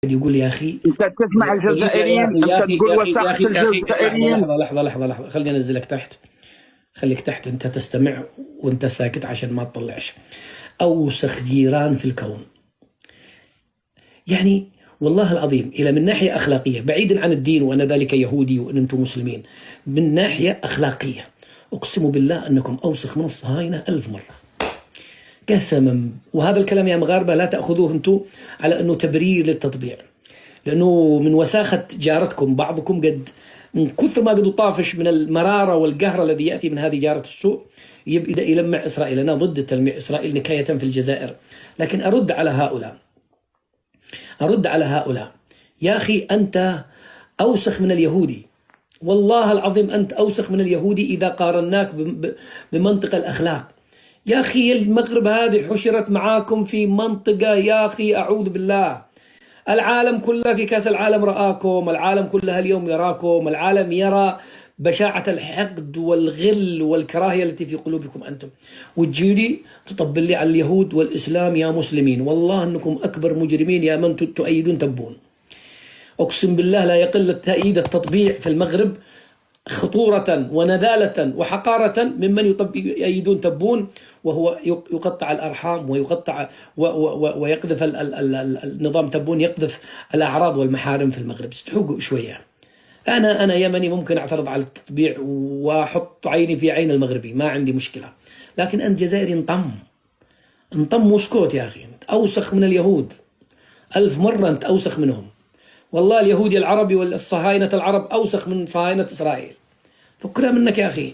يقول يا أخي انت تسمع الجزائريين، يا انت أخي تقول يا أخي يا وسخت أخي يا أخي الجزائريين. لحظة خليني أنزلك تحت. خليك تحت أنت تستمع وأنت ساكت عشان ما تطلعش. أوسخ جيران في الكون، يعني والله العظيم إلى من ناحية أخلاقية بعيدا عن الدين وأن ذلك يهودي وأن أنتم مسلمين، من ناحية أخلاقية أقسم بالله أنكم أوسخ من الصهاينة 1000 مرة قسما. وهذا الكلام يا مغاربة لا تأخذوه أنتم على أنه تبرير للتطبيع، لأنه من وساخة جارتكم بعضكم قد من كثر ما قد طافش من المرارة والقهر الذي يأتي من هذه جارة السوء يبدأ يلمع إسرائيل. أنا ضد تلميع إسرائيل نكاية في الجزائر، لكن أرد على هؤلاء يا أخي أنت أوسخ من اليهودي، والله العظيم أنت أوسخ من اليهودي إذا قارناك بمنطق الأخلاق. يا أخي المغرب هذه حشرت معاكم في منطقة، يا أخي أعوذ بالله، العالم كله في كأس العالم رآكم، العالم كله اليوم يراكم، العالم يرى بشاعة الحقد والغل والكراهية التي في قلوبكم أنتم، وتجيلي تطبل لي على اليهود والإسلام يا مسلمين. والله أنكم أكبر مجرمين يا من تؤيدون تبون. أقسم بالله لا يقل تأييد التطبيع في المغرب خطورة ونذالة وحقارة ممن يؤيدون تبون، وهو يقطع الأرحام ويقطع ويقذف النظام تبون يقذف الأعراض والمحارم في المغرب. استحقوا شوية. أنا يمني ممكن أعترض على التطبيع وأحط عيني في عين المغربي، ما عندي مشكلة، لكن أنت جزائري انطم واسكت يا أخي. أنت أوسخ من اليهود 1000 مرة، أنت أوسخ منهم. والله اليهودي العربي والصهاينة العرب أوسخ من صهاينة إسرائيل. فكنا منك يا أخي.